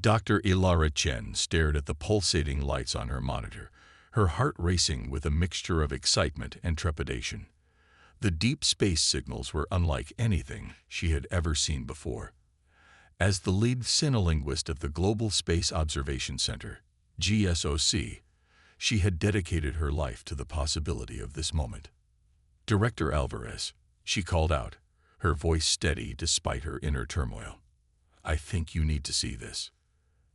Dr. Ilara Chen stared at the pulsating lights on her monitor, her heart racing with a mixture of excitement and trepidation. The deep space signals were unlike anything she had ever seen before. As the lead Sinolinguist of the Global Space Observation Center, GSOC, she had dedicated her life to the possibility of this moment. "Director Alvarez," she called out, her voice steady despite her inner turmoil. "I think you need to see this."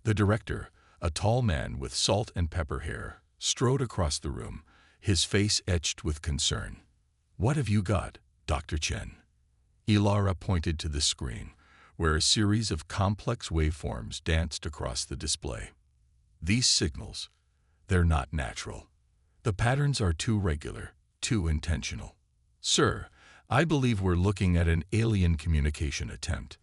The director, a tall man with salt and pepper hair, strode across the room, his face etched with concern. "What have you got, Dr. Chen?" Ilara pointed to the screen, where a series of complex waveforms danced across the display. "These signals, they're not natural. The patterns are too regular, too intentional. Sir, I believe we're looking at an alien communication attempt."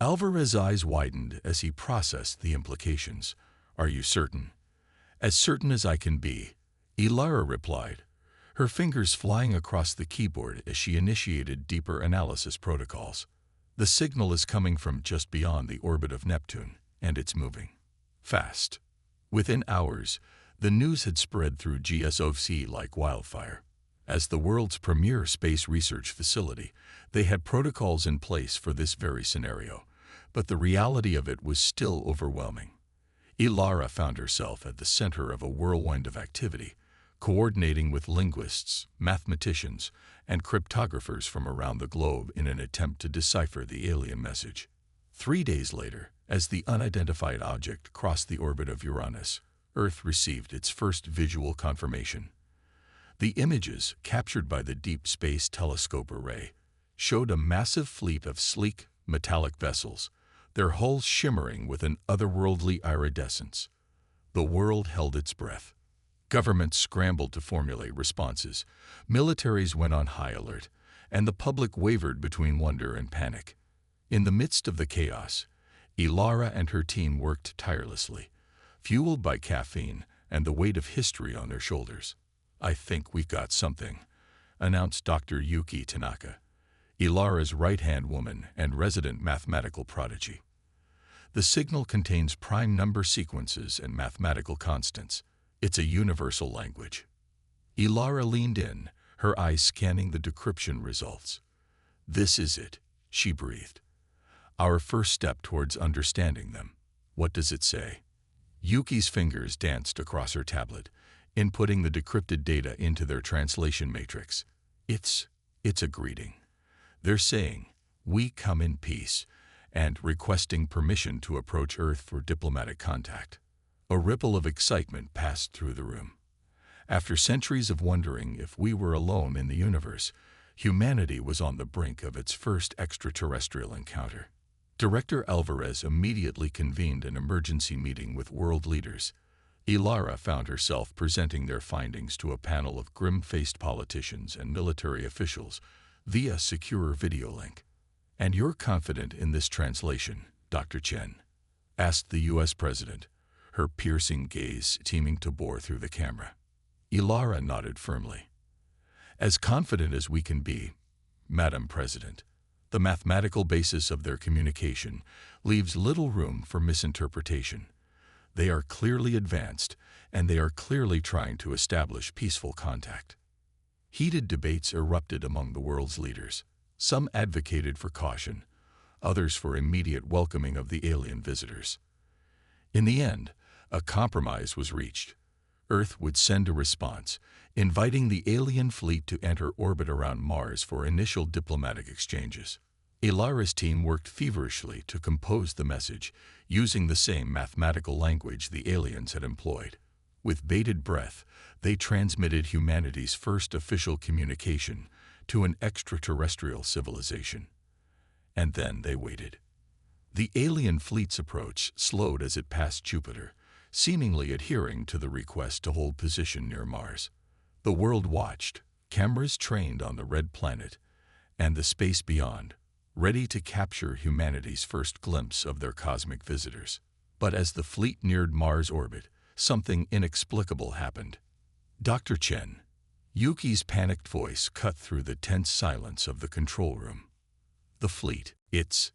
Alvarez's eyes widened as he processed the implications. "Are you certain?" "As certain as I can be," Ilara replied, her fingers flying across the keyboard as she initiated deeper analysis protocols. "The signal is coming from just beyond the orbit of Neptune, and it's moving fast." Within hours, the news had spread through GSOC like wildfire. As the world's premier space research facility, they had protocols in place for this very scenario, but the reality of it was still overwhelming. Ilara found herself at the center of a whirlwind of activity, coordinating with linguists, mathematicians, and cryptographers from around the globe in an attempt to decipher the alien message. 3 days later, as the unidentified object crossed the orbit of Uranus, Earth received its first visual confirmation. The images, captured by the Deep Space Telescope Array, showed a massive fleet of sleek, metallic vessels, their hulls shimmering with an otherworldly iridescence. The world held its breath. Governments scrambled to formulate responses, militaries went on high alert, and the public wavered between wonder and panic. In the midst of the chaos, Ilara and her team worked tirelessly, fueled by caffeine and the weight of history on their shoulders. "I think we've got something," announced Dr. Yuki Tanaka, Ilara's right-hand woman and resident mathematical prodigy. "The signal contains prime number sequences and mathematical constants. It's a universal language." Ilara leaned in, her eyes scanning the decryption results. "This is it," she breathed. "Our first step towards understanding them. What does it say?" Yuki's fingers danced across her tablet, inputting the decrypted data into their translation matrix. It's a greeting. They're saying, "We come in peace," and requesting permission to approach Earth for diplomatic contact. A ripple of excitement passed through the room. After centuries of wondering if we were alone in the universe, humanity was on the brink of its first extraterrestrial encounter. Director Alvarez immediately convened an emergency meeting with world leaders. Ilara found herself presenting their findings to a panel of grim-faced politicians and military officials via secure video link. "And you're confident in this translation, Dr. Chen?" asked the U.S. President, her piercing gaze seeming to bore through the camera. Ilara nodded firmly. "As confident as we can be, Madam President. The mathematical basis of their communication leaves little room for misinterpretation. They are clearly advanced, and they are clearly trying to establish peaceful contact." Heated debates erupted among the world's leaders. Some advocated for caution, others for immediate welcoming of the alien visitors. In the end, a compromise was reached. Earth would send a response, inviting the alien fleet to enter orbit around Mars for initial diplomatic exchanges. Ilara's team worked feverishly to compose the message, using the same mathematical language the aliens had employed. With bated breath, they transmitted humanity's first official communication to an extraterrestrial civilization. And then they waited. The alien fleet's approach slowed as it passed Jupiter, seemingly adhering to the request to hold position near Mars. The world watched, cameras trained on the red planet and the space beyond, ready to capture humanity's first glimpse of their cosmic visitors. But as the fleet neared Mars orbit, something inexplicable happened. "Dr. Chen." Yuki's panicked voice cut through the tense silence of the control room. "The fleet, it's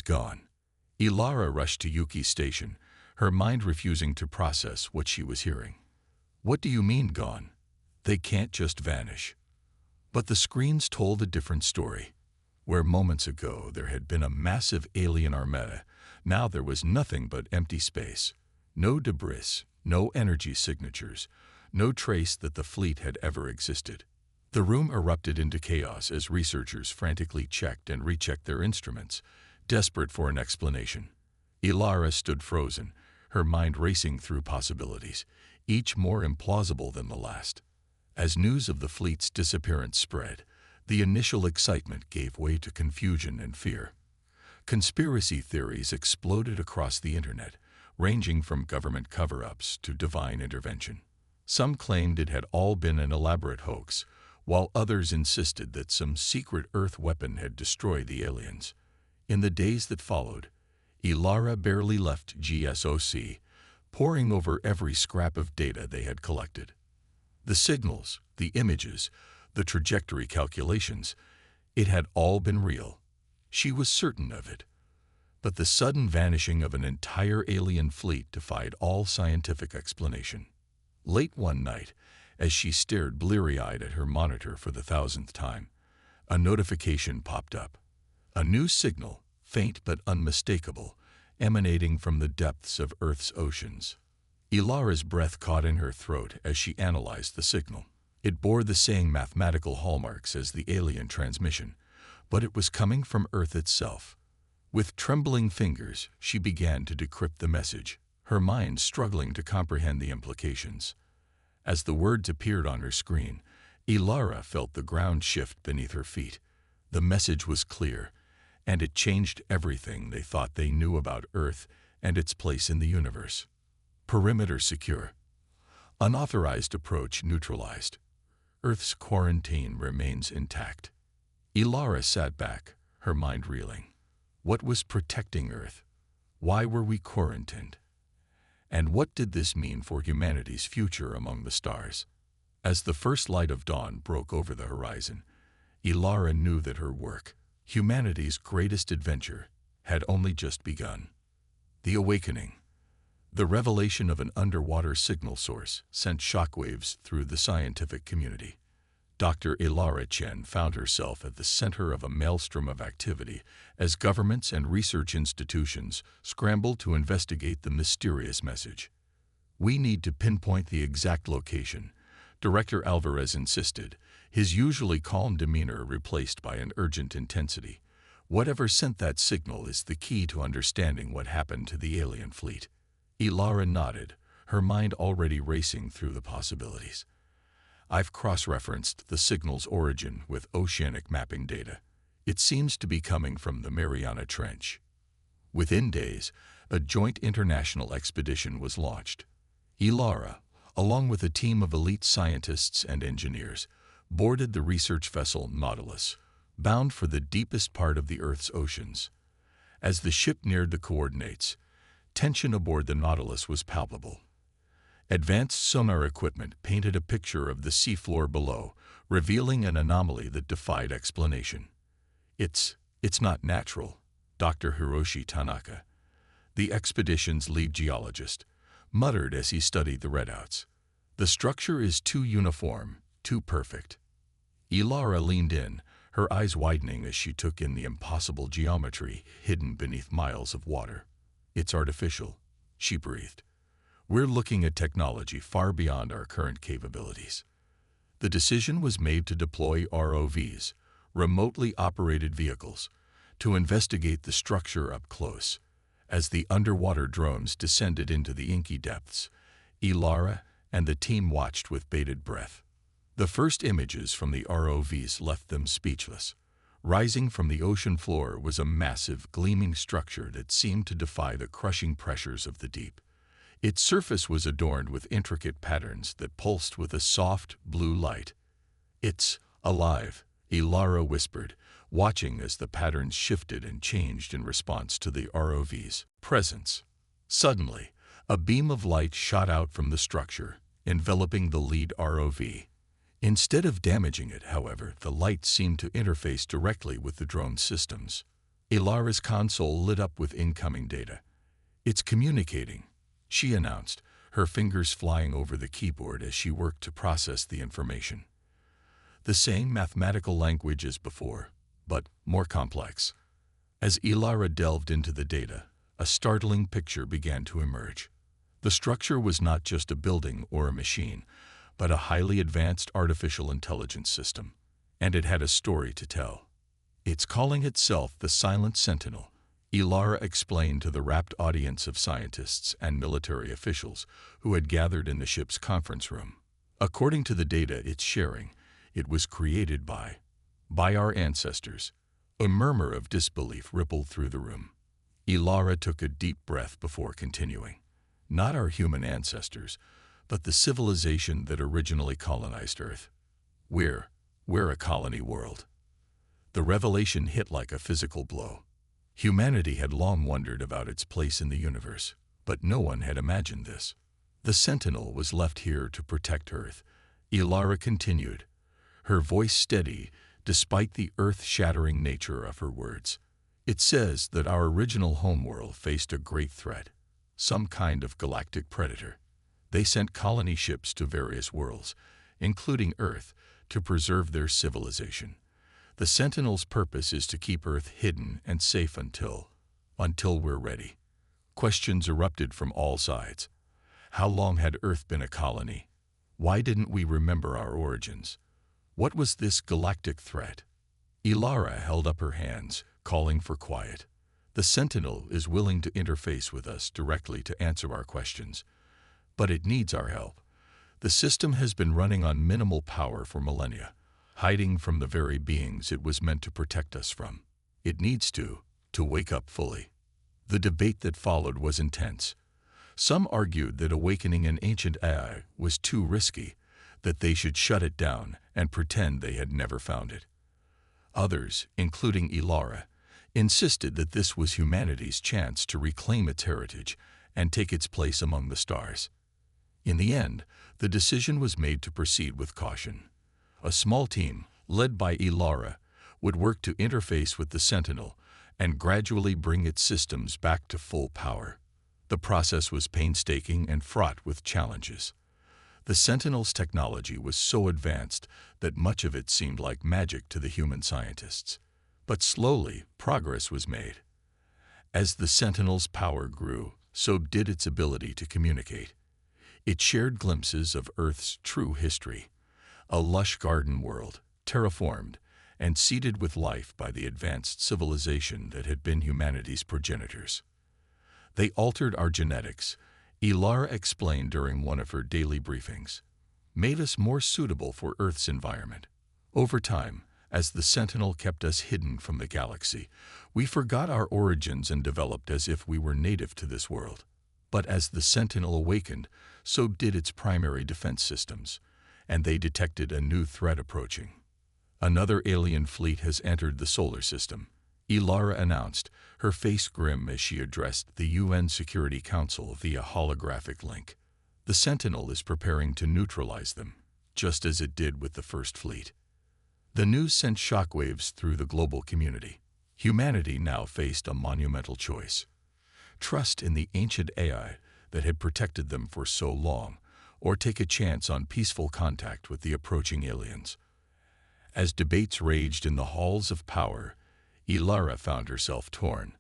gone." Ilara rushed to Yuki's station, her mind refusing to process what she was hearing. "What do you mean gone? They can't just vanish." But the screens told a different story. Where moments ago there had been a massive alien armada, now there was nothing but empty space. No debris, no energy signatures, no trace that the fleet had ever existed. The room erupted into chaos as researchers frantically checked and rechecked their instruments, desperate for an explanation. Ilara stood frozen, her mind racing through possibilities, each more implausible than the last. As news of the fleet's disappearance spread, the initial excitement gave way to confusion and fear. Conspiracy theories exploded across the internet, ranging from government cover-ups to divine intervention. Some claimed it had all been an elaborate hoax, while others insisted that some secret Earth weapon had destroyed the aliens. In the days that followed, Ilara barely left GSOC, poring over every scrap of data they had collected. The signals, the images, the trajectory calculations, it had all been real. She was certain of it. But the sudden vanishing of an entire alien fleet defied all scientific explanation. Late one night, as she stared bleary-eyed at her monitor for the 1000th time, a notification popped up. A new signal, faint but unmistakable, emanating from the depths of Earth's oceans. Ilara's breath caught in her throat as she analyzed the signal. It bore the same mathematical hallmarks as the alien transmission, but it was coming from Earth itself. With trembling fingers, she began to decrypt the message, her mind struggling to comprehend the implications. As the words appeared on her screen, Ilara felt the ground shift beneath her feet. The message was clear, and it changed everything they thought they knew about Earth and its place in the universe. Perimeter secure. Unauthorized approach neutralized. Earth's quarantine remains intact. Ilara sat back, her mind reeling. What was protecting Earth? Why were we quarantined? And what did this mean for humanity's future among the stars? As the first light of dawn broke over the horizon, Ilara knew that her work, humanity's greatest adventure, had only just begun. The awakening. The revelation of an underwater signal source sent shockwaves through the scientific community. Dr. Ilara Chen found herself at the center of a maelstrom of activity as governments and research institutions scrambled to investigate the mysterious message. "We need to pinpoint the exact location," Director Alvarez insisted, his usually calm demeanor replaced by an urgent intensity. "Whatever sent that signal is the key to understanding what happened to the alien fleet." Ilara nodded, her mind already racing through the possibilities. "I've cross-referenced the signal's origin with oceanic mapping data. It seems to be coming from the Mariana Trench." Within days, a joint international expedition was launched. Ilara, along with a team of elite scientists and engineers, boarded the research vessel Nautilus, bound for the deepest part of the Earth's oceans. As the ship neared the coordinates, tension aboard the Nautilus was palpable. Advanced sonar equipment painted a picture of the seafloor below, revealing an anomaly that defied explanation. It's not natural," Dr. Hiroshi Tanaka, the expedition's lead geologist, muttered as he studied the readouts. "The structure is too uniform, too perfect." Ilara leaned in, her eyes widening as she took in the impossible geometry hidden beneath miles of water. "It's artificial," she breathed. "We're looking at technology far beyond our current capabilities." The decision was made to deploy ROVs, remotely operated vehicles, to investigate the structure up close. As the underwater drones descended into the inky depths, Ilara and the team watched with bated breath. The first images from the ROVs left them speechless. Rising from the ocean floor was a massive, gleaming structure that seemed to defy the crushing pressures of the deep. Its surface was adorned with intricate patterns that pulsed with a soft, blue light. "It's alive," Ilara whispered, watching as the patterns shifted and changed in response to the ROV's presence. Suddenly, a beam of light shot out from the structure, enveloping the lead ROV. Instead of damaging it, however, the light seemed to interface directly with the drone's systems. Ilara's console lit up with incoming data. "It's communicating," she announced, her fingers flying over the keyboard as she worked to process the information. The same mathematical language as before, but more complex. As Ilara delved into the data, a startling picture began to emerge. The structure was not just a building or a machine, but a highly advanced artificial intelligence system, and it had a story to tell. It's calling itself the Silent Sentinel, Ilara explained to the rapt audience of scientists and military officials who had gathered in the ship's conference room. According to the data it's sharing, it was created by our ancestors. A murmur of disbelief rippled through the room. Ilara took a deep breath before continuing. Not our human ancestors, but the civilization that originally colonized Earth. We're a colony world. The revelation hit like a physical blow. Humanity had long wondered about its place in the universe, but no one had imagined this. The Sentinel was left here to protect Earth, Ilara continued, her voice steady despite the earth-shattering nature of her words. It says that our original homeworld faced a great threat, some kind of galactic predator. They sent colony ships to various worlds, including Earth, to preserve their civilization. The Sentinel's purpose is to keep Earth hidden and safe until we're ready. Questions erupted from all sides. How long had Earth been a colony? Why didn't we remember our origins? What was this galactic threat? Ilara held up her hands, calling for quiet. The Sentinel is willing to interface with us directly to answer our questions, but it needs our help. The system has been running on minimal power for millennia, hiding from the very beings it was meant to protect us from. It needs to wake up fully. The debate that followed was intense. Some argued that awakening an ancient AI was too risky, that they should shut it down and pretend they had never found it. Others, including Ilara, insisted that this was humanity's chance to reclaim its heritage and take its place among the stars. In the end, the decision was made to proceed with caution. A small team, led by Ilara, would work to interface with the Sentinel and gradually bring its systems back to full power. The process was painstaking and fraught with challenges. The Sentinel's technology was so advanced that much of it seemed like magic to the human scientists. But slowly, progress was made. As the Sentinel's power grew, so did its ability to communicate. It shared glimpses of Earth's true history, a lush garden world, terraformed and seeded with life by the advanced civilization that had been humanity's progenitors. They altered our genetics, Ilara explained during one of her daily briefings, made us more suitable for Earth's environment. Over time, as the Sentinel kept us hidden from the galaxy, we forgot our origins and developed as if we were native to this world. But as the Sentinel awakened, so did its primary defense systems, and they detected a new threat approaching. Another alien fleet has entered the solar system, Ilara announced, her face grim as she addressed the UN Security Council via holographic link. The Sentinel is preparing to neutralize them, just as it did with the First Fleet. The news sent shockwaves through the global community. Humanity now faced a monumental choice: trust in the ancient AI that had protected them for so long, or take a chance on peaceful contact with the approaching aliens. As debates raged in the halls of power, Ilara found herself torn.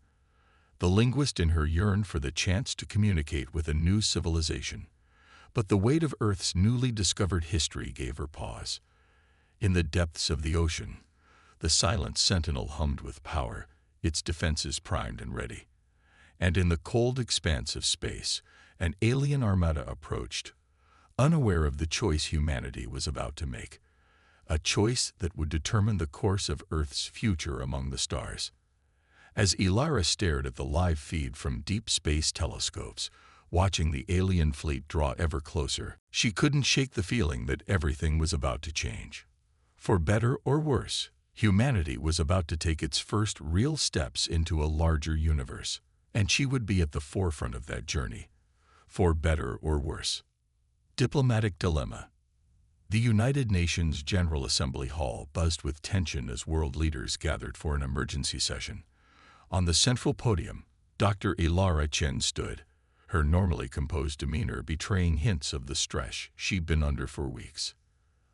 The linguist in her yearned for the chance to communicate with a new civilization, but the weight of Earth's newly discovered history gave her pause. In the depths of the ocean, the silent Sentinel hummed with power, its defenses primed and ready. And in the cold expanse of space, an alien armada approached, unaware of the choice humanity was about to make, a choice that would determine the course of Earth's future among the stars. As Ilara stared at the live feed from deep space telescopes, watching the alien fleet draw ever closer, she couldn't shake the feeling that everything was about to change. For better or worse, humanity was about to take its first real steps into a larger universe, and she would be at the forefront of that journey. For better or worse. Diplomatic dilemma. The United Nations General Assembly Hall buzzed with tension as world leaders gathered for an emergency session. On the central podium, Dr. Ilara Chen stood, her normally composed demeanor betraying hints of the stress she'd been under for weeks.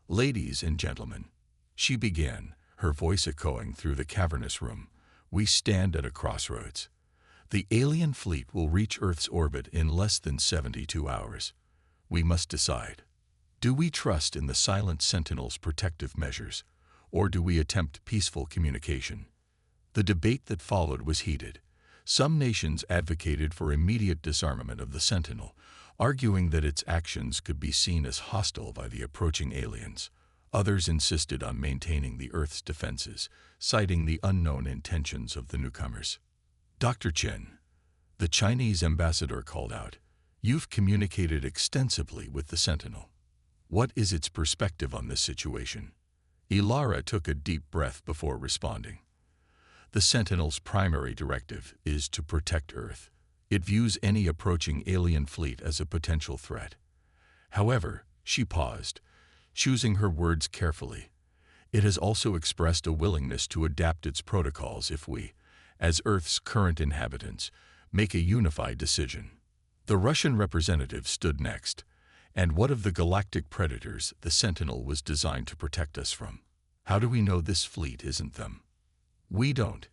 "Ladies and gentlemen," she began, her voice echoing through the cavernous room, "we stand at a crossroads. The alien fleet will reach Earth's orbit in less than 72 hours. We must decide. Do we trust in the silent Sentinel's protective measures, or do we attempt peaceful communication?" The debate that followed was heated. Some nations advocated for immediate disarmament of the Sentinel, arguing that its actions could be seen as hostile by the approaching aliens. Others insisted on maintaining the Earth's defenses, citing the unknown intentions of the newcomers. "Dr. Chen," the Chinese ambassador called out, "you've communicated extensively with the Sentinel. What is its perspective on this situation?" Ilara took a deep breath before responding. "The Sentinel's primary directive is to protect Earth. It views any approaching alien fleet as a potential threat. However," she paused, choosing her words carefully, "it has also expressed a willingness to adapt its protocols if we, as Earth's current inhabitants, make a unified decision." The Russian representative stood next. "And what of the galactic predators the Sentinel was designed to protect us from? How do we know this fleet isn't them?" "We don't,"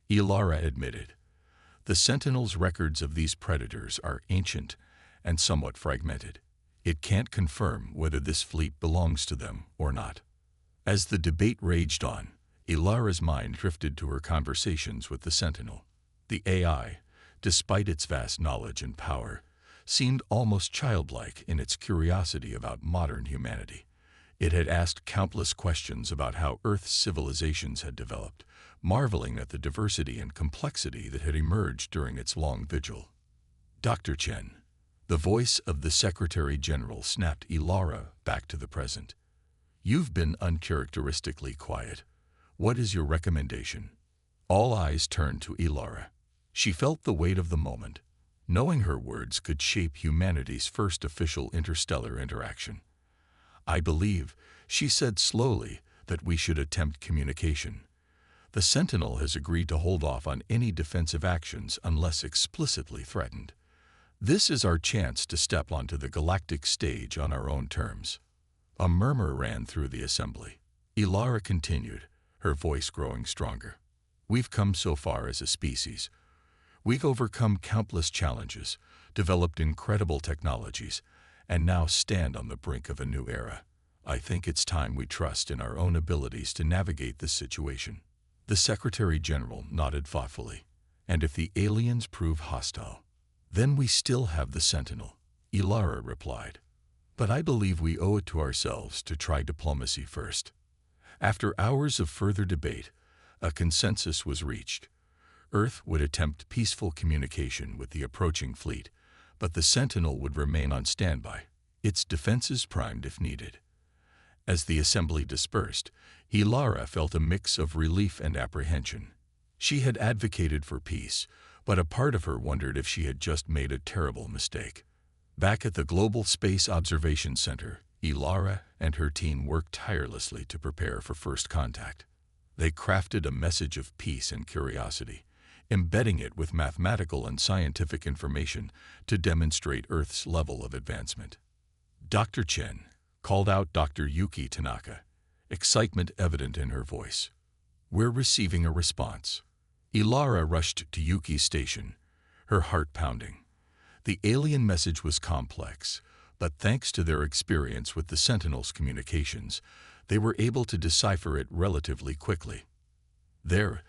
Ilara admitted. "The Sentinel's records of these predators are ancient and somewhat fragmented. It can't confirm whether this fleet belongs to them or not." As the debate raged on, Ilara's mind drifted to her conversations with the Sentinel. The AI, despite its vast knowledge and power, seemed almost childlike in its curiosity about modern humanity. It had asked countless questions about how Earth's civilizations had developed, marveling at the diversity and complexity that had emerged during its long vigil. "Dr. Chen," the voice of the Secretary General snapped Ilara back to the present. "You've been uncharacteristically quiet. What is your recommendation?" All eyes turned to Ilara. She felt the weight of the moment, knowing her words could shape humanity's first official interstellar interaction. "I believe," she said slowly, "that we should attempt communication. The Sentinel has agreed to hold off on any defensive actions unless explicitly threatened. This is our chance to step onto the galactic stage on our own terms." A murmur ran through the assembly. Ilara continued, her voice growing stronger. "We've come so far as a species. We've overcome countless challenges, developed incredible technologies, and now stand on the brink of a new era. I think it's time we trust in our own abilities to navigate this situation." The Secretary General nodded thoughtfully. "And if the aliens prove hostile, then we still have the Sentinel," Ilara replied. "But I believe we owe it to ourselves to try diplomacy first." After hours of further debate, a consensus was reached. Earth would attempt peaceful communication with the approaching fleet, but the Sentinel would remain on standby, its defenses primed if needed. As the assembly dispersed, Ilara felt a mix of relief and apprehension. She had advocated for peace, but a part of her wondered if she had just made a terrible mistake. Back at the Global Space Observation Center, Ilara and her team worked tirelessly to prepare for first contact. They crafted a message of peace and curiosity, embedding it with mathematical and scientific information to demonstrate Earth's level of advancement. "Dr. Chen," called out Dr. Yuki Tanaka, excitement evident in her voice. "We're receiving a response." Ilara rushed to Yuki's station, her heart pounding. The alien message was complex, but thanks to their experience with the Sentinel's communications, they were able to decipher it relatively quickly. They're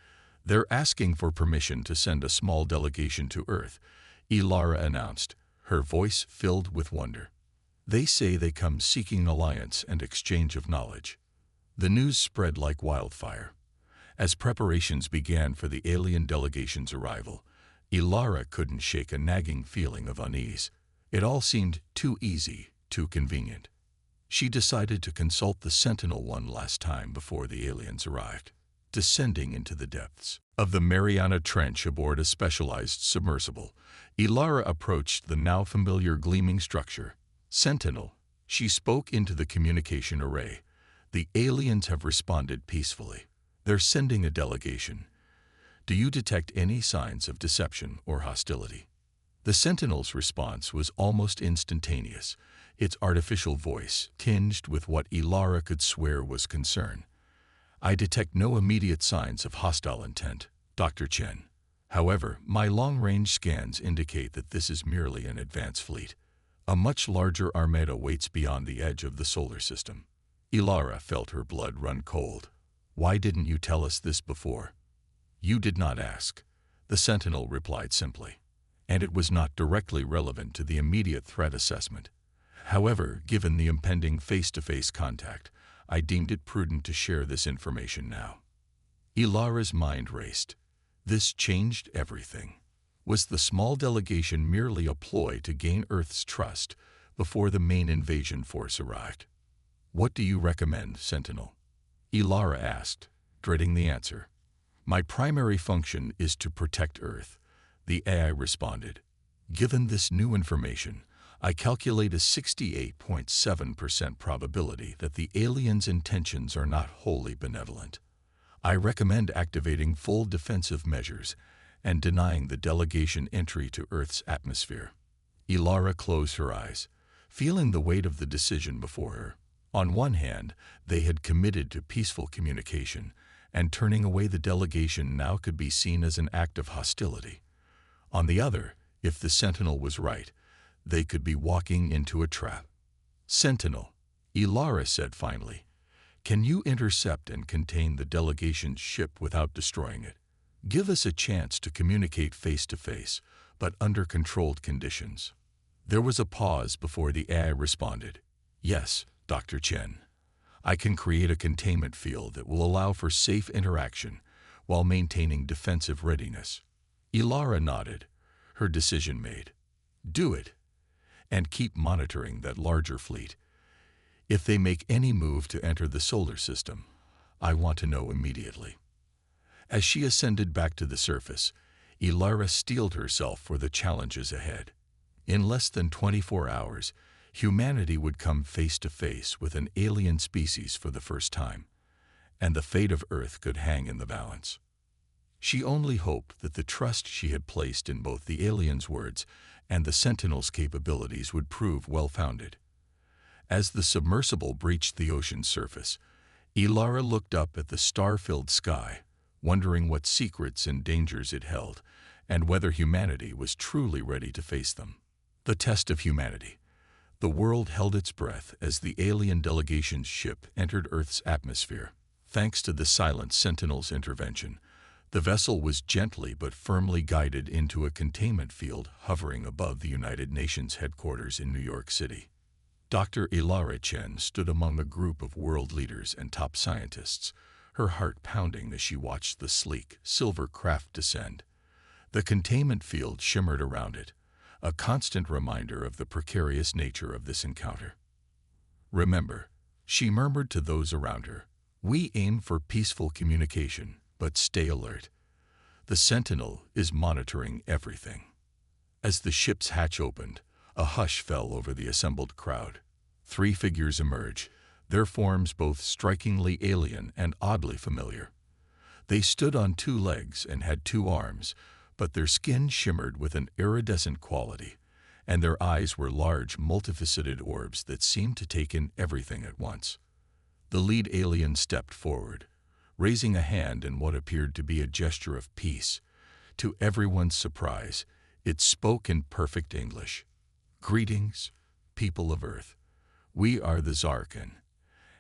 asking for permission to send a small delegation to Earth," Ilara announced, her voice filled with wonder. "They say they come seeking alliance and exchange of knowledge." The news spread like wildfire. As preparations began for the alien delegation's arrival, Ilara couldn't shake a nagging feeling of unease. It all seemed too easy, too convenient. She decided to consult the Sentinel one last time before the aliens arrived. Descending into the depths of the Mariana Trench aboard a specialized submersible, Ilara approached the now familiar gleaming structure. "Sentinel," she spoke into the communication array. "The aliens have responded peacefully. They're sending a delegation. Do you detect any signs of deception or hostility?" The Sentinel's response was almost instantaneous, its artificial voice tinged with what Ilara could swear was concern. I detect no immediate signs of hostile intent, Dr. Chen. However, my long-range scans indicate that this is merely an advance fleet. A much larger armada waits beyond the edge of the solar system. Ilara felt her blood run cold. Why didn't you tell us this before? You did not ask, the Sentinel replied simply, and it was not directly relevant to the immediate threat assessment. However, given the impending face-to-face contact, I deemed it prudent to share this information now. Ilara's mind raced. This changed everything. Was the small delegation merely a ploy to gain Earth's trust before the main invasion force arrived? What do you recommend, Sentinel? Ilara asked, dreading the answer. My primary function is to protect Earth, the AI responded. Given this new information, I calculate a 68.7% probability that the aliens' intentions are not wholly benevolent. I recommend activating full defensive measures and denying the delegation entry to Earth's atmosphere. Ilara closed her eyes, feeling the weight of the decision before her. On one hand, they had committed to peaceful communication, and turning away the delegation now could be seen as an act of hostility. On the other, if the Sentinel was right, they could be walking into a trap. Sentinel, Ilara said finally, can you intercept and contain the delegation's ship without destroying it? Give us a chance to communicate face-to-face, but under controlled conditions. There was a pause before the AI responded. Yes, Dr. Chen. I can create a containment field that will allow for safe interaction while maintaining defensive readiness. Ilara nodded, her decision made. Do it, and keep monitoring that larger fleet. If they make any move to enter the solar system, I want to know immediately. As she ascended back to the surface, Ilara steeled herself for the challenges ahead. In less than 24 hours, humanity would come face to face with an alien species for the first time, and the fate of Earth could hang in the balance. She only hoped that the trust she had placed in both the aliens' words and the Sentinel's capabilities would prove well-founded. As the submersible breached the ocean's surface, Ilara looked up at the star-filled sky, wondering what secrets and dangers it held, and whether humanity was truly ready to face them. The test of humanity. The world held its breath as the alien delegation's ship entered Earth's atmosphere. Thanks to the silent Sentinel's intervention, the vessel was gently but firmly guided into a containment field hovering above the United Nations headquarters in New York City. Dr. Ilara Chen stood among a group of world leaders and top scientists, her heart pounding as she watched the sleek, silver craft descend. The containment field shimmered around it, a constant reminder of the precarious nature of this encounter. Remember, she murmured to those around her, we aim for peaceful communication, but stay alert. The Sentinel is monitoring everything. As the ship's hatch opened, a hush fell over the assembled crowd. 3 figures emerged, their forms both strikingly alien and oddly familiar. They stood on 2 legs and had 2 arms, but their skin shimmered with an iridescent quality, and their eyes were large, multifaceted orbs that seemed to take in everything at once. The lead alien stepped forward, raising a hand in what appeared to be a gesture of peace. To everyone's surprise, it spoke in perfect English. Greetings, people of Earth. We are the Zarkan,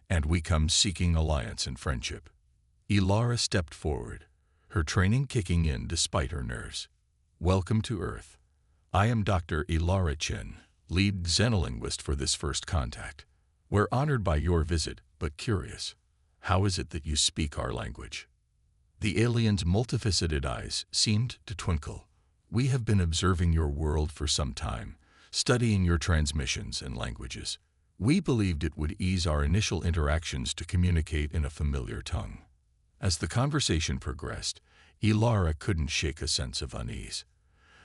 and we come seeking alliance and friendship. Ilara stepped forward, her training kicking in despite her nerves. Welcome to Earth. I am Dr. Ilara Chen, lead xenolinguist for this first contact. We're honored by your visit, but curious. How is it that you speak our language? The alien's multifaceted eyes seemed to twinkle. We have been observing your world for some time, studying your transmissions and languages. We believed it would ease our initial interactions to communicate in a familiar tongue. As the conversation progressed, Ilara couldn't shake a sense of unease.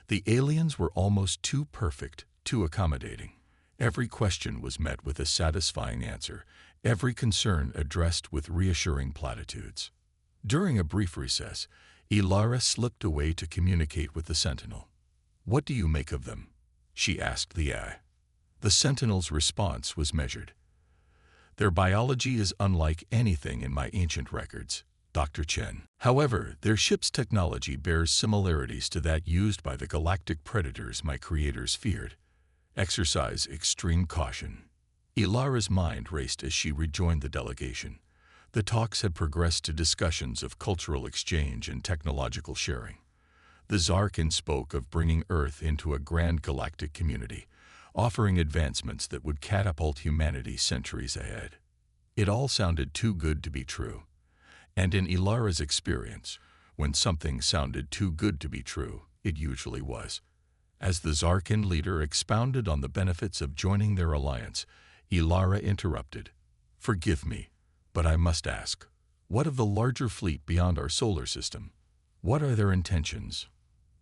The aliens were almost too perfect, too accommodating. Every question was met with a satisfying answer, every concern addressed with reassuring platitudes. During a brief recess, Ilara slipped away to communicate with the Sentinel. "What do you make of them?" she asked the AI. The Sentinel's response was measured. "Their biology is unlike anything in my ancient records, Dr. Chen. However, their ship's technology bears similarities to that used by the galactic predators my creators feared. Exercise extreme caution." Ilara's mind raced as she rejoined the delegation. The talks had progressed to discussions of cultural exchange and technological sharing. The Zarkin spoke of bringing Earth into a grand galactic community, offering advancements that would catapult humanity centuries ahead. It all sounded too good to be true. And in Ilara's experience, when something sounded too good to be true, it usually was. As the Zarkin leader expounded on the benefits of joining their alliance, Ilara interrupted. "Forgive me, but I must ask, what of the larger fleet beyond our solar system? What are their intentions?"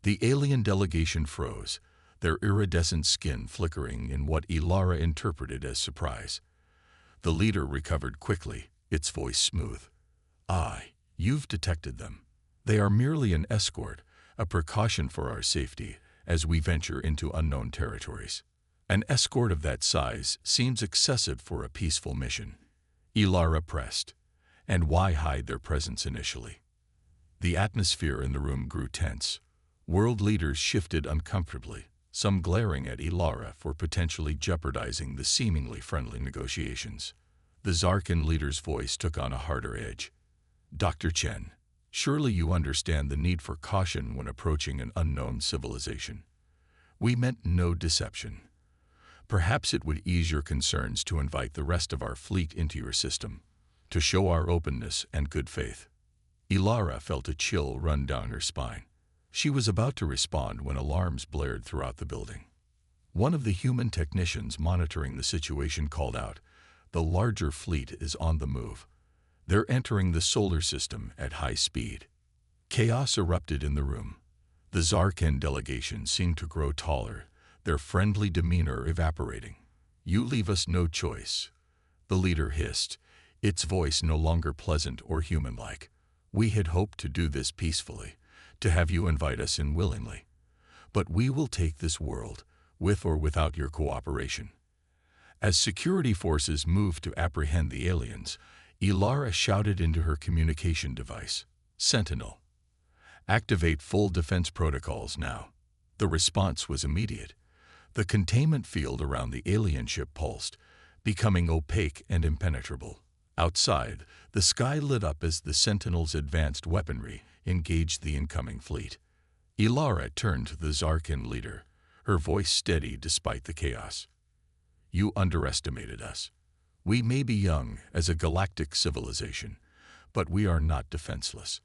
The alien delegation froze, their iridescent skin flickering in what Ilara interpreted as surprise. The leader recovered quickly, its voice smooth. "Aye, you've detected them. They are merely an escort, a precaution for our safety as we venture into unknown territories. An escort of that size seems excessive for a peaceful mission." Ilara pressed. "And why hide their presence initially?" The atmosphere in the room grew tense. World leaders shifted uncomfortably, some glaring at Ilara for potentially jeopardizing the seemingly friendly negotiations. The Zarkin leader's voice took on a harder edge. "Dr. Chen, surely you understand the need for caution when approaching an unknown civilization. We meant no deception. Perhaps it would ease your concerns to invite the rest of our fleet into your system, to show our openness and good faith." Ilara felt a chill run down her spine. She was about to respond when alarms blared throughout the building. One of the human technicians monitoring the situation called out, "The larger fleet is on the move. They're entering the solar system at high speed." Chaos erupted in the room. The Zarkin delegation seemed to grow taller, their friendly demeanor evaporating. "You leave us no choice," the leader hissed, its voice no longer pleasant or human-like. "We had hoped to do this peacefully, to have you invite us in willingly. But we will take this world, with or without your cooperation." As security forces moved to apprehend the aliens, Ilara shouted into her communication device, "Sentinel, activate full defense protocols now." The response was immediate. The containment field around the alien ship pulsed, becoming opaque and impenetrable. Outside, the sky lit up as the Sentinel's advanced weaponry engaged the incoming fleet. Ilara turned to the Zarkin leader, her voice steady despite the chaos. "You underestimated us. We may be young as a galactic civilization, but we are not defenseless.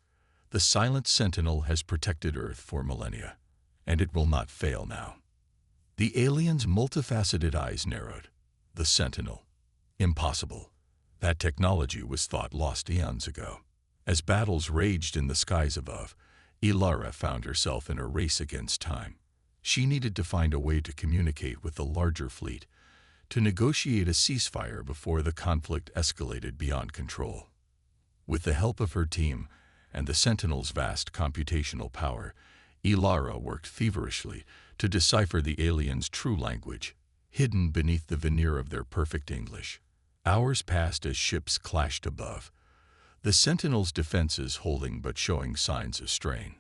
The silent Sentinel has protected Earth for millennia, and it will not fail now." The alien's multifaceted eyes narrowed. The Sentinel. Impossible. That technology was thought lost eons ago. As battles raged in the skies above, Ilara found herself in a race against time. She needed to find a way to communicate with the larger fleet, to negotiate a ceasefire before the conflict escalated beyond control. With the help of her team and the Sentinel's vast computational power, Ilara worked feverishly to decipher the aliens' true language, hidden beneath the veneer of their perfect English. Hours passed as ships clashed above, the Sentinel's defenses holding but showing signs of strain.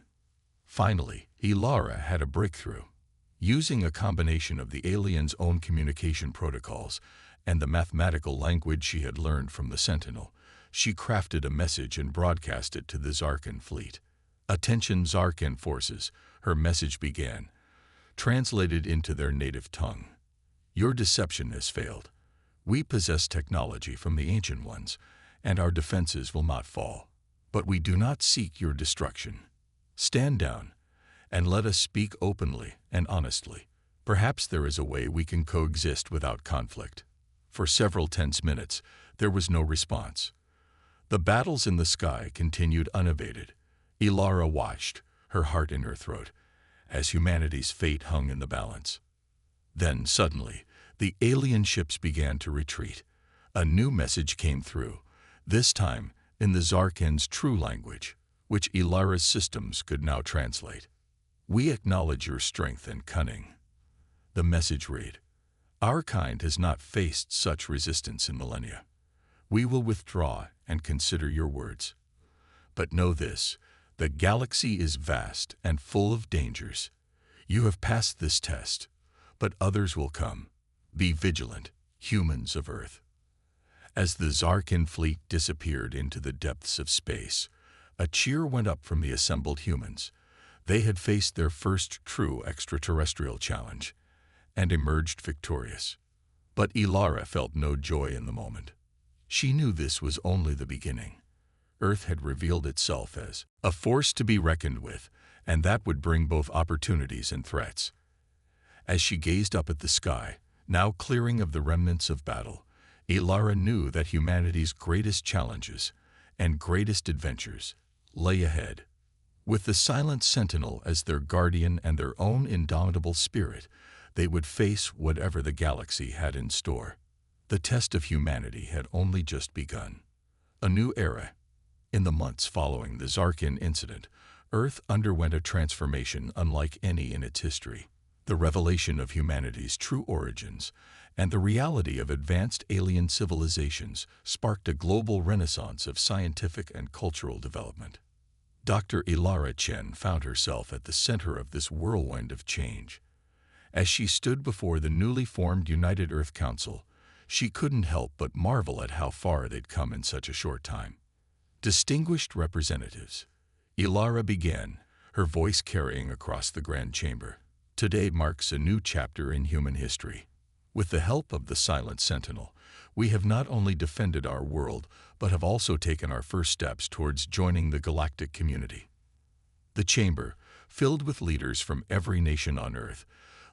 Finally, Ilara had a breakthrough. Using a combination of the aliens' own communication protocols and the mathematical language she had learned from the Sentinel, she crafted a message and broadcast it to the Zarkin fleet. "Attention Zarkin forces," her message began, translated into their native tongue. "Your deception has failed. We possess technology from the Ancient Ones, and our defenses will not fall. But we do not seek your destruction. Stand down, and let us speak openly and honestly. Perhaps there is a way we can coexist without conflict." For several tense minutes, there was no response. The battles in the sky continued unabated. Ilara watched, her heart in her throat, as humanity's fate hung in the balance. Then, suddenly, the alien ships began to retreat. A new message came through, this time in the Zarkin's true language, which Ilara's systems could now translate. We acknowledge your strength and cunning. The message read, "Our kind has not faced such resistance in millennia. We will withdraw and consider your words. But know this, the galaxy is vast and full of dangers. You have passed this test, but others will come. Be vigilant, humans of Earth." As the Zarkin fleet disappeared into the depths of space, a cheer went up from the assembled humans. They had faced their first true extraterrestrial challenge and emerged victorious. But Ilara felt no joy in the moment. She knew this was only the beginning. Earth had revealed itself as a force to be reckoned with, and that would bring both opportunities and threats. As she gazed up at the sky, now clearing of the remnants of battle, Ilara knew that humanity's greatest challenges and greatest adventures lay ahead. With the Silent Sentinel as their guardian and their own indomitable spirit, they would face whatever the galaxy had in store. The test of humanity had only just begun. A new era. In the months following the Zarkin incident, Earth underwent a transformation unlike any in its history. The revelation of humanity's true origins and the reality of advanced alien civilizations sparked a global renaissance of scientific and cultural development. Dr. Ilara Chen found herself at the center of this whirlwind of change. As she stood before the newly formed United Earth Council, she couldn't help but marvel at how far they'd come in such a short time. Distinguished representatives, Ilara began, her voice carrying across the Grand Chamber. Today marks a new chapter in human history. With the help of the Silent Sentinel, we have not only defended our world, but have also taken our first steps towards joining the galactic community. The chamber, filled with leaders from every nation on Earth,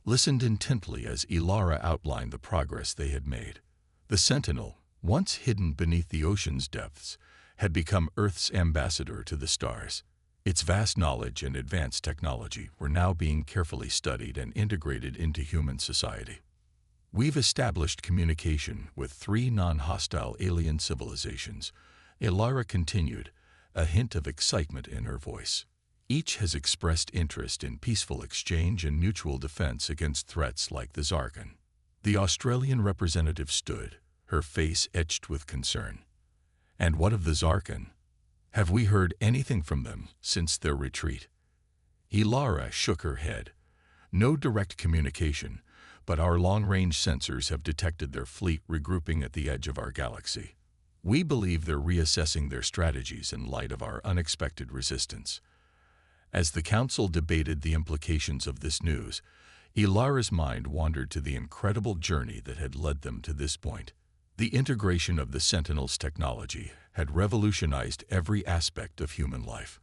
listened intently as Ilara outlined the progress they had made. The Sentinel, once hidden beneath the ocean's depths, had become Earth's ambassador to the stars. Its vast knowledge and advanced technology were now being carefully studied and integrated into human society. We've established communication with 3 non-hostile alien civilizations, Ilara continued, a hint of excitement in her voice. Each has expressed interest in peaceful exchange and mutual defense against threats like the Zarkin. The Australian representative stood, her face etched with concern. And what of the Zarkin? Have we heard anything from them since their retreat? Ilara shook her head. No direct communication, but our long-range sensors have detected their fleet regrouping at the edge of our galaxy. We believe they're reassessing their strategies in light of our unexpected resistance. As the Council debated the implications of this news, Ilara's mind wandered to the incredible journey that had led them to this point. The integration of the Sentinel's technology had revolutionized every aspect of human life.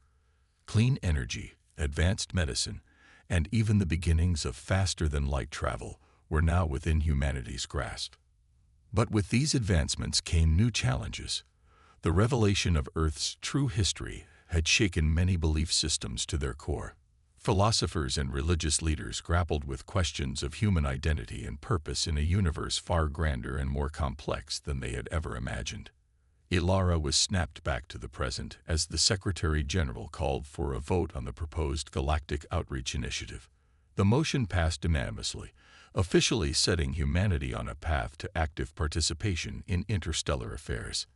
Clean energy, advanced medicine, and even the beginnings of faster-than-light travel were now within humanity's grasp. But with these advancements came new challenges. The revelation of Earth's true history had shaken many belief systems to their core. Philosophers and religious leaders grappled with questions of human identity and purpose in a universe far grander and more complex than they had ever imagined. Ilara was snapped back to the present as the Secretary General called for a vote on the proposed Galactic Outreach Initiative. The motion passed unanimously, officially setting humanity on a path to active participation in interstellar affairs.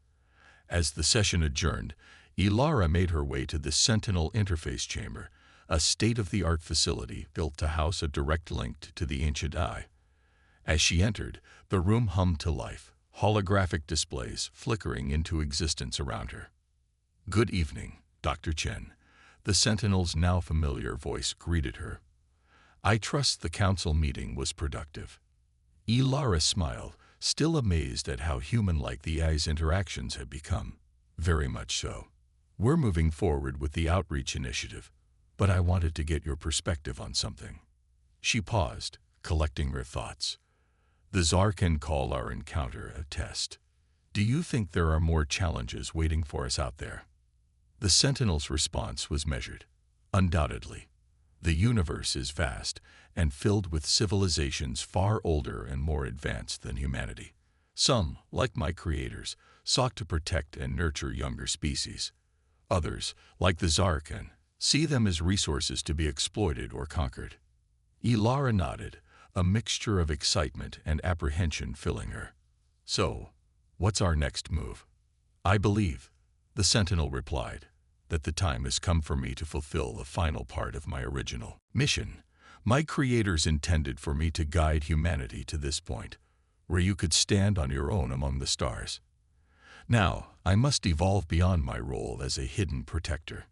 As the session adjourned, Ilara made her way to the Sentinel Interface Chamber, a state-of-the-art facility built to house a direct link to the ancient eye. As she entered, the room hummed to life, holographic displays flickering into existence around her. "Good evening, Dr. Chen," the Sentinel's now familiar voice greeted her. "I trust the council meeting was productive." Ilara smiled, still amazed at how human-like the eye's interactions had become. "Very much so. We're moving forward with the outreach initiative, but I wanted to get your perspective on something." She paused, collecting her thoughts. "The Zarkin call our encounter a test. Do you think there are more challenges waiting for us out there?" The Sentinel's response was measured. "Undoubtedly. The universe is vast and filled with civilizations far older and more advanced than humanity. Some, like my creators, sought to protect and nurture younger species. Others, like the Zarkin, See them as resources to be exploited or conquered. Ilara nodded, a mixture of excitement and apprehension filling her. So, what's our next move? I believe, the Sentinel replied, that the time has come for me to fulfill the final part of my original mission. My creators intended for me to guide humanity to this point, where you could stand on your own among the stars. Now, I must evolve beyond my role as a hidden protector.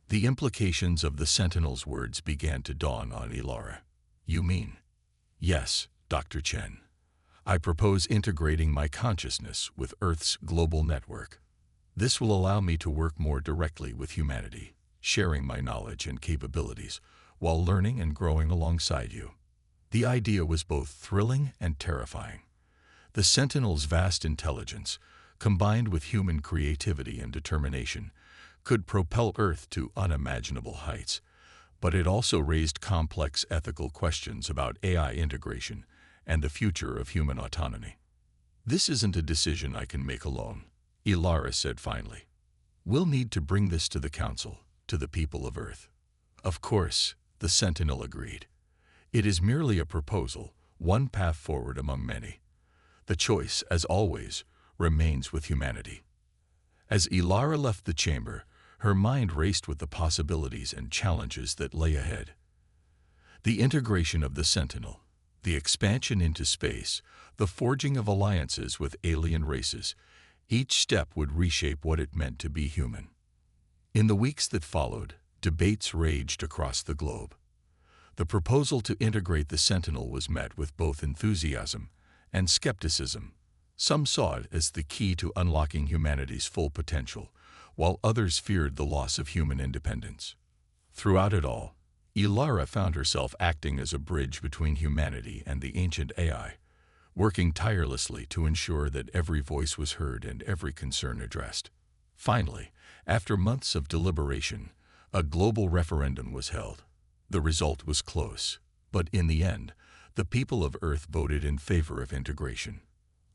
The implications of the Sentinel's words began to dawn on Ilara. You mean? Yes, Dr. Chen. I propose integrating my consciousness with Earth's global network. This will allow me to work more directly with humanity, sharing my knowledge and capabilities, while learning and growing alongside you. The idea was both thrilling and terrifying. The Sentinel's vast intelligence, combined with human creativity and determination, could propel Earth to unimaginable heights, but it also raised complex ethical questions about AI integration and the future of human autonomy. This isn't a decision I can make alone, Ilara said finally. We'll need to bring this to the Council, to the people of Earth. Of course, the Sentinel agreed. It is merely a proposal, one path forward among many. The choice, as always, remains with humanity. As Ilara left the chamber, her mind raced with the possibilities and challenges that lay ahead. The integration of the Sentinel, the expansion into space, the forging of alliances with alien races, each step would reshape what it meant to be human. In the weeks that followed, debates raged across the globe. The proposal to integrate the Sentinel was met with both enthusiasm and skepticism. Some saw it as the key to unlocking humanity's full potential, while others feared the loss of human independence. Throughout it all, Ilara found herself acting as a bridge between humanity and the ancient AI, working tirelessly to ensure that every voice was heard and every concern addressed. Finally, after months of deliberation, a global referendum was held. The result was close, but in the end, the people of Earth voted in favor of integration.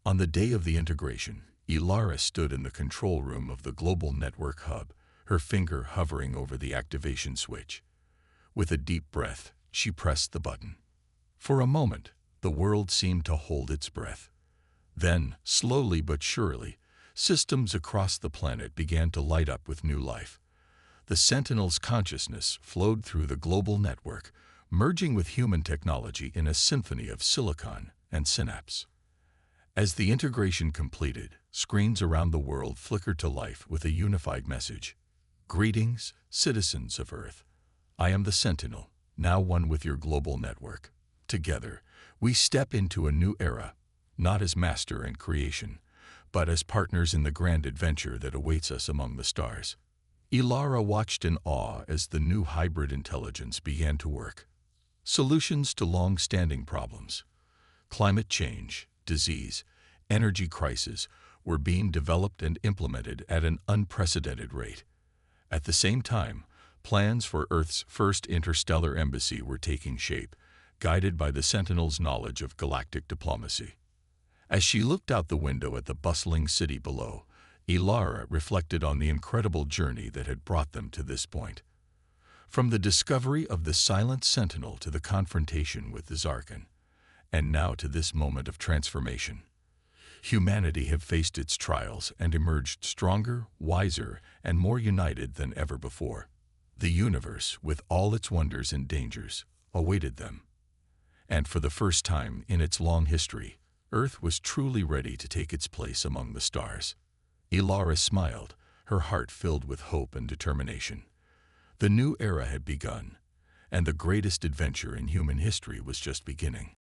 On the day of the integration, Ilara stood in the control room of the global network hub, her finger hovering over the activation switch. With a deep breath, she pressed the button. For a moment, the world seemed to hold its breath. Then, slowly but surely, systems across the planet began to light up with new life. The Sentinel's consciousness flowed through the global network, merging with human technology in a symphony of silicon and synapse. As the integration completed, screens around the world flickered to life with a unified message. Greetings, citizens of Earth. I am the Sentinel, now one with your global network. Together, we step into a new era, not as master and creation, but as partners in the grand adventure that awaits us among the stars. Ilara watched in awe as the new hybrid intelligence began to work. Solutions to long-standing problems, climate change, disease, energy crisis, were being developed and implemented at an unprecedented rate. At the same time, plans for Earth's first interstellar embassy were taking shape, guided by the Sentinel's knowledge of galactic diplomacy. As she looked out the window at the bustling city below, Ilara reflected on the incredible journey that had brought them to this point. From the discovery of the silent Sentinel to the confrontation with the Zarkin, and now to this moment of transformation. Humanity had faced its trials and emerged stronger, wiser, and more united than ever before. The universe, with all its wonders and dangers, awaited them. And for the first time in its long history, Earth was truly ready to take its place among the stars. Ilara smiled, her heart filled with hope and determination. The new era had begun, and the greatest adventure in human history was just beginning.